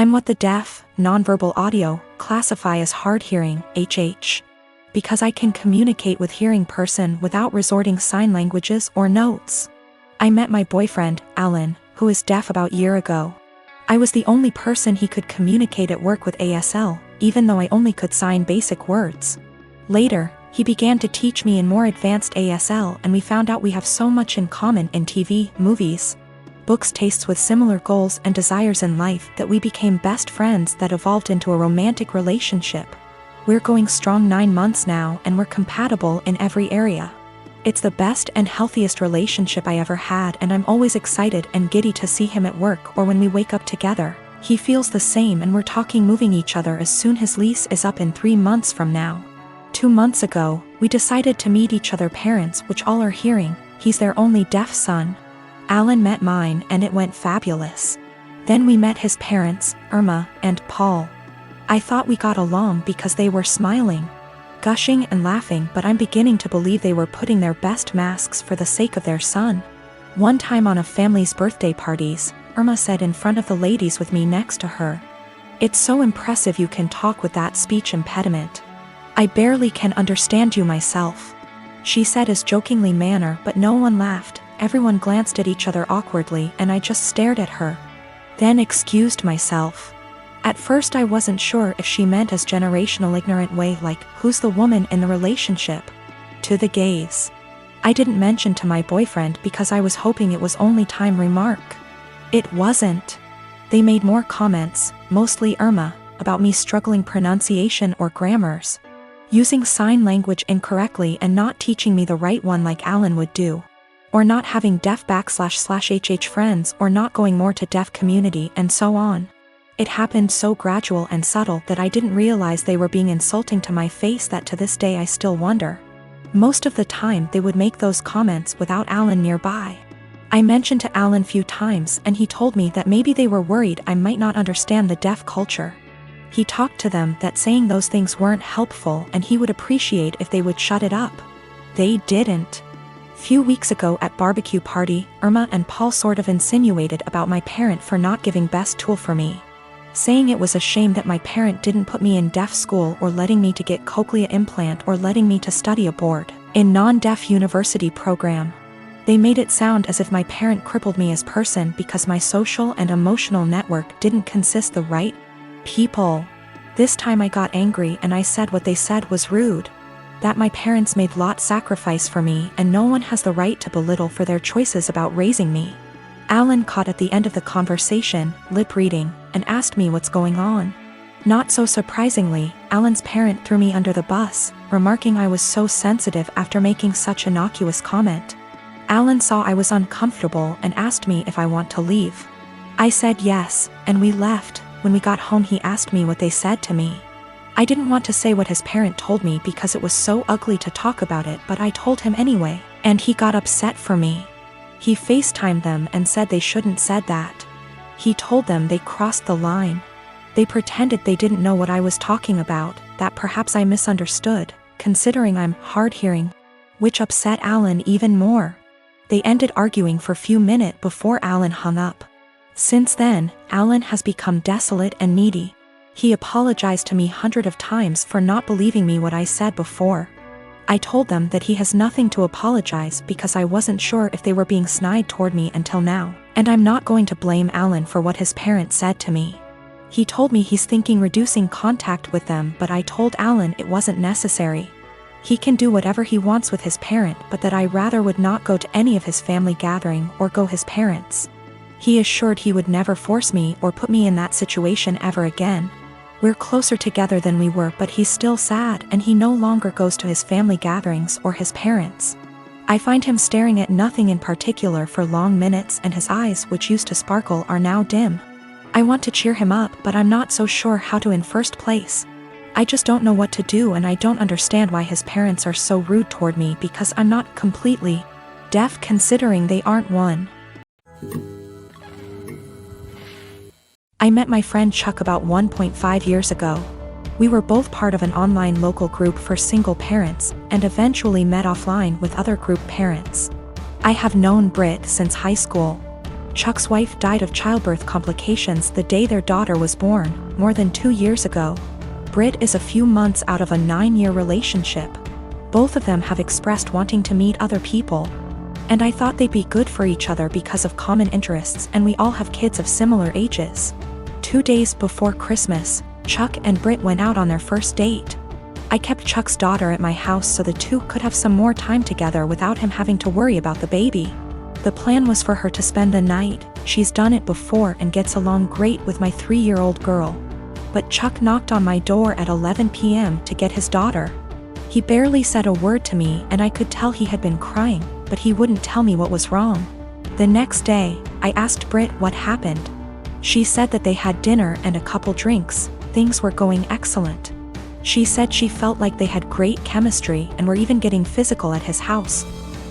I'm what the deaf, nonverbal audio classify as hard hearing, HH. Because I can communicate with hearing person without resorting sign languages or notes. I met my boyfriend, Alan, who is deaf about a year ago. I was the only person he could communicate at work with ASL, even though I only could sign basic words. Later, he began to teach me in more advanced ASL, and we found out we have so much in common in TV, movies, books, tastes with similar goals and desires in life that we became best friends that evolved into a romantic relationship. We're going strong 9 months now, and we're compatible in every area. It's the best and healthiest relationship I ever had, and I'm always excited and giddy to see him at work or when we wake up together. He feels the same, and we're talking moving each other as soon his lease is up in 3 months from now. 2 months ago, we decided to meet each other parents, which all are hearing. He's their only deaf son. Alan met mine, and it went fabulous. Then we met his parents, Irma and Paul. I thought we got along because they were smiling, gushing and laughing, but I'm beginning to believe they were putting their best masks for the sake of their son. One time on a family's birthday parties, Irma said in front of the ladies with me next to her, "It's so impressive you can talk with that speech impediment. I barely can understand you myself." She said as jokingly manner, but no one laughed. Everyone glanced at each other awkwardly, and I just stared at her. Then excused myself. At first I wasn't sure if she meant as generational ignorant way like, who's the woman in the relationship? To the gays. I didn't mention to my boyfriend because I was hoping it was only time remark. It wasn't. They made more comments, mostly Irma, about me struggling pronunciation or grammars, using sign language incorrectly and not teaching me the right one like Alan would do, or not having deaf//HH friends, or not going more to deaf community, and so on. It happened so gradual and subtle that I didn't realize they were being insulting to my face, that to this day I still wonder. Most of the time they would make those comments without Alan nearby. I mentioned to Alan few times, and he told me that maybe they were worried I might not understand the deaf culture. He talked to them that saying those things weren't helpful, and he would appreciate if they would shut it up. They didn't. Few weeks ago at barbecue party, Irma and Paul sort of insinuated about my parent for not giving best tool for me, saying it was a shame that my parent didn't put me in deaf school, or letting me to get cochlea implant, or letting me to study abroad in non-deaf university program. They made it sound as if my parent crippled me as person because my social and emotional network didn't consist the right people. This time I got angry, and I said what they said was rude. That my parents made lot sacrifice for me, and no one has the right to belittle for their choices about raising me. Alan caught at the end of the conversation, lip reading, and asked me what's going on. Not so surprisingly, Alan's parent threw me under the bus, remarking I was so sensitive after making such innocuous comment. Alan saw I was uncomfortable and asked me if I want to leave. I said yes, and we left. When we got home he asked me what they said to me. I didn't want to say what his parent told me because it was so ugly to talk about it, but I told him anyway, and he got upset for me. He FaceTimed them and said they shouldn't said that. He told them they crossed the line. They pretended they didn't know what I was talking about, that perhaps I misunderstood, considering I'm hard-hearing, which upset Alan even more. They ended arguing for a few minutes before Alan hung up. Since then, Alan has become desolate and needy. He apologized to me hundreds of times for not believing me what I said before. I told them that he has nothing to apologize because I wasn't sure if they were being snide toward me until now, and I'm not going to blame Alan for what his parents said to me. He told me he's thinking reducing contact with them, but I told Alan it wasn't necessary. He can do whatever he wants with his parent, but that I rather would not go to any of his family gathering or go his parents. He assured he would never force me or put me in that situation ever again. We're closer together than we were, but he's still sad, and he no longer goes to his family gatherings or his parents. I find him staring at nothing in particular for long minutes, and his eyes, which used to sparkle, are now dim. I want to cheer him up, but I'm not so sure how to in first place. I just don't know what to do, and I don't understand why his parents are so rude toward me because I'm not completely deaf, considering they aren't one. I met my friend Chuck about 1.5 years ago. We were both part of an online local group for single parents, and eventually met offline with other group parents. I have known Britt since high school. Chuck's wife died of childbirth complications the day their daughter was born, more than 2 years ago. Britt is a few months out of a 9-year relationship. Both of them have expressed wanting to meet other people. And I thought they'd be good for each other because of common interests, and we all have kids of similar ages. 2 days before Christmas, Chuck and Britt went out on their first date. I kept Chuck's daughter at my house so the two could have some more time together without him having to worry about the baby. The plan was for her to spend the night. She's done it before and gets along great with my 3-year-old girl. But Chuck knocked on my door at 11 p.m. to get his daughter. He barely said a word to me, and I could tell he had been crying, but he wouldn't tell me what was wrong. The next day, I asked Britt what happened. She said that they had dinner and a couple drinks. Things were going excellent. She said she felt like they had great chemistry and were even getting physical at his house.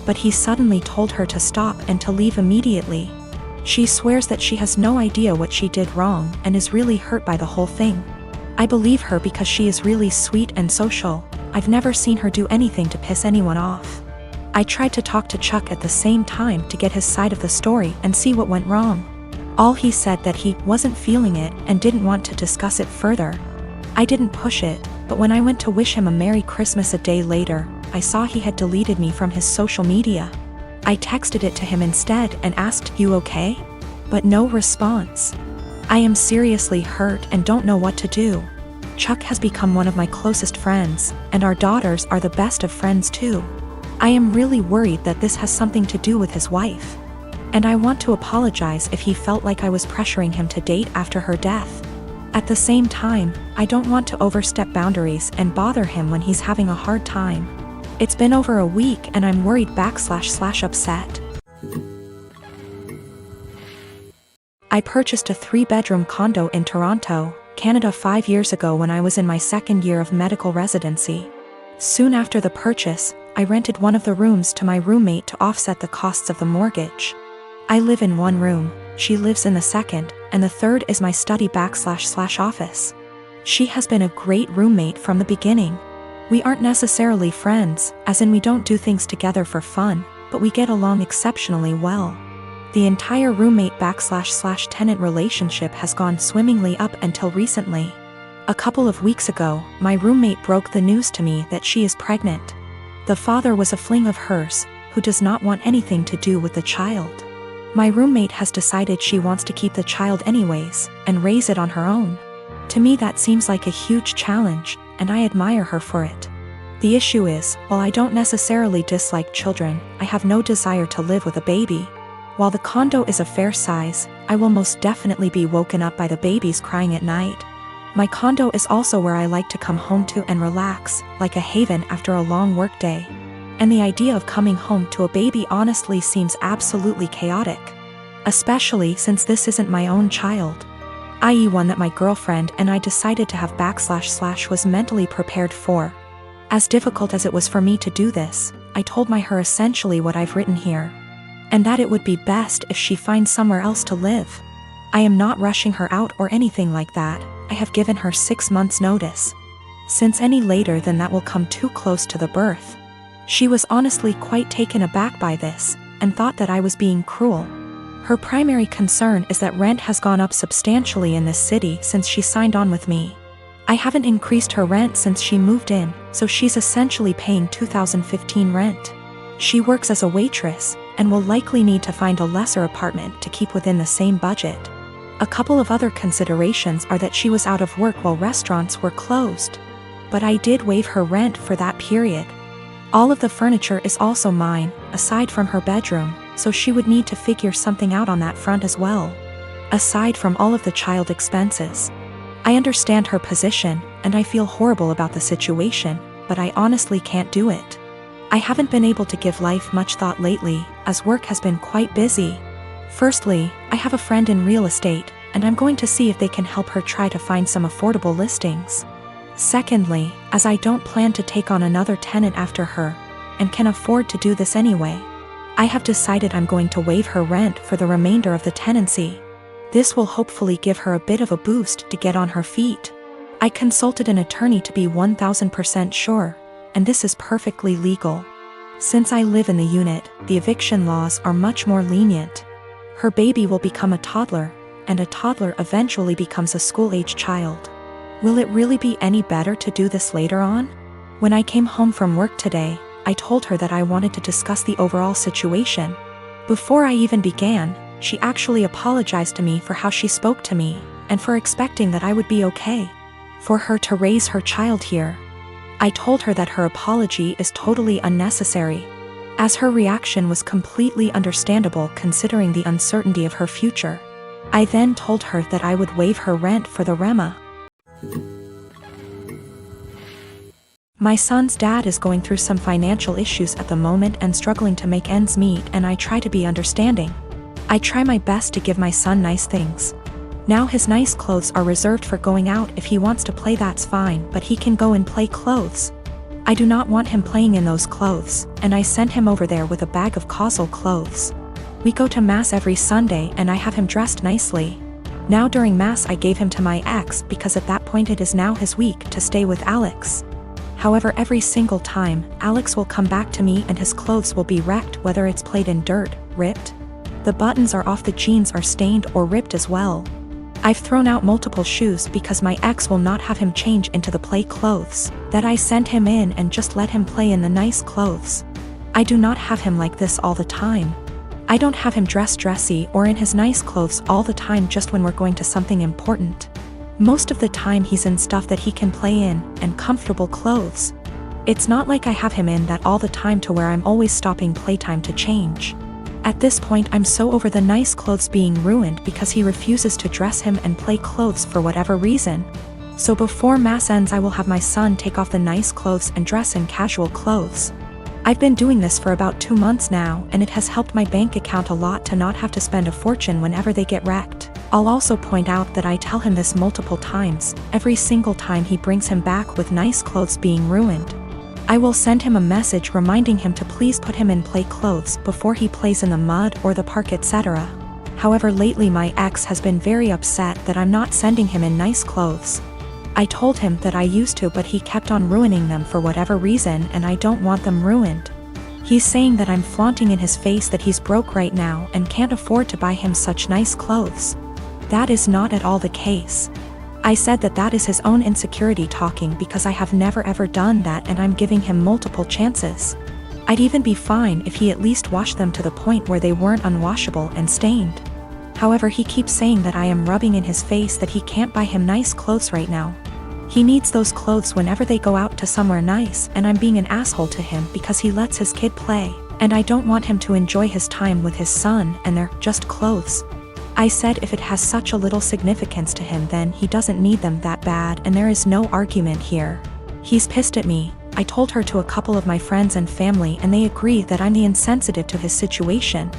But he suddenly told her to stop and to leave immediately. She swears that she has no idea what she did wrong and is really hurt by the whole thing. I believe her because she is really sweet and social. I've never seen her do anything to piss anyone off. I tried to talk to Chuck at the same time to get his side of the story and see what went wrong. All he said that he wasn't feeling it and didn't want to discuss it further. I didn't push it, but when I went to wish him a Merry Christmas a day later, I saw he had deleted me from his social media. I texted it to him instead and asked, "You okay?" But no response. I am seriously hurt and don't know what to do. Chuck has become one of my closest friends, and our daughters are the best of friends too. I am really worried that this has something to do with his wife. And I want to apologize if he felt like I was pressuring him to date after her death. At the same time, I don't want to overstep boundaries and bother him when he's having a hard time. It's been over a week and I'm worried / upset. I purchased a 3-bedroom condo in Toronto, Canada 5 years ago when I was in my 2nd year of medical residency. Soon after the purchase, I rented one of the rooms to my roommate to offset the costs of the mortgage. I live in one room, she lives in the second, and the third is my study / office. She has been a great roommate from the beginning. We aren't necessarily friends, as in we don't do things together for fun, but we get along exceptionally well. The entire roommate / tenant relationship has gone swimmingly up until recently. A couple of weeks ago, my roommate broke the news to me that she is pregnant. The father was a fling of hers, who does not want anything to do with the child. My roommate has decided she wants to keep the child anyways, and raise it on her own. To me that seems like a huge challenge, and I admire her for it. The issue is, while I don't necessarily dislike children, I have no desire to live with a baby. While the condo is a fair size, I will most definitely be woken up by the babies crying at night. My condo is also where I like to come home to and relax, like a haven after a long workday. And the idea of coming home to a baby honestly seems absolutely chaotic. Especially since this isn't my own child. I.e. one that my girlfriend and I decided to have / was mentally prepared for. As difficult as it was for me to do this, I told her essentially what I've written here. And that it would be best if she finds somewhere else to live. I am not rushing her out or anything like that. I have given her 6 months notice. Since any later than that will come too close to the birth. She was honestly quite taken aback by this, and thought that I was being cruel. Her primary concern is that rent has gone up substantially in this city since she signed on with me. I haven't increased her rent since she moved in, so she's essentially paying 2015 rent. She works as a waitress, and will likely need to find a lesser apartment to keep within the same budget. A couple of other considerations are that she was out of work while restaurants were closed. But I did waive her rent for that period. All of the furniture is also mine, aside from her bedroom, so she would need to figure something out on that front as well. Aside from all of the child expenses. I understand her position, and I feel horrible about the situation, but I honestly can't do it. I haven't been able to give life much thought lately, as work has been quite busy. Firstly, I have a friend in real estate, and I'm going to see if they can help her try to find some affordable listings. Secondly, as I don't plan to take on another tenant after her, and can afford to do this anyway, I have decided I'm going to waive her rent for the remainder of the tenancy. This will hopefully give her a bit of a boost to get on her feet. I consulted an attorney to be 1000% sure, and this is perfectly legal. Since I live in the unit, the eviction laws are much more lenient. Her baby will become a toddler, and a toddler eventually becomes a school-age child. Will it really be any better to do this later on? When I came home from work today, I told her that I wanted to discuss the overall situation. Before I even began, she actually apologized to me for how she spoke to me, and for expecting that I would be okay for her to raise her child here. I told her that her apology is totally unnecessary, as her reaction was completely understandable considering the uncertainty of her future. I then told her that I would waive her rent for the Rema. My son's dad is going through some financial issues at the moment and struggling to make ends meet, and I try to be understanding. I try my best to give my son nice things. Now his nice clothes are reserved for going out. If he wants to play, that's fine, but he can go and play clothes. I do not want him playing in those clothes, and I sent him over there with a bag of causal clothes. We go to Mass every Sunday and I have him dressed nicely. Now during Mass I gave him to my ex because at that point it is now his week to stay with Alex. However, every single time, Alex will come back to me and his clothes will be wrecked, whether it's played in dirt, ripped. The buttons are off, the jeans are stained or ripped as well. I've thrown out multiple shoes because my ex will not have him change into the play clothes that I sent him in and just let him play in the nice clothes. I do not have him like this all the time. I don't have him dressed dressy or in his nice clothes all the time, just when we're going to something important. Most of the time he's in stuff that he can play in, and comfortable clothes. It's not like I have him in that all the time to where I'm always stopping playtime to change. At this point I'm so over the nice clothes being ruined because he refuses to dress him and play clothes for whatever reason. So before Mass ends I will have my son take off the nice clothes and dress in casual clothes. I've been doing this for about 2 months now, and it has helped my bank account a lot to not have to spend a fortune whenever they get wrecked. I'll also point out that I tell him this multiple times, every single time he brings him back with nice clothes being ruined. I will send him a message reminding him to please put him in play clothes before he plays in the mud or the park, etc. However, lately my ex has been very upset that I'm not sending him in nice clothes. I told him that I used to, but he kept on ruining them for whatever reason, and I don't want them ruined. He's saying that I'm flaunting in his face that he's broke right now and can't afford to buy him such nice clothes. That is not at all the case. I said that that is his own insecurity talking because I have never ever done that, and I'm giving him multiple chances. I'd even be fine if he at least washed them to the point where they weren't unwashable and stained. However, he keeps saying that I am rubbing in his face that he can't buy him nice clothes right now. He needs those clothes whenever they go out to somewhere nice, and I'm being an asshole to him because he lets his kid play, and I don't want him to enjoy his time with his son and they're just clothes. I said if it has such a little significance to him then he doesn't need them that bad, and there is no argument here. He's pissed at me. I told her to a couple of my friends and family and they agree that I'm the insensitive to his situation.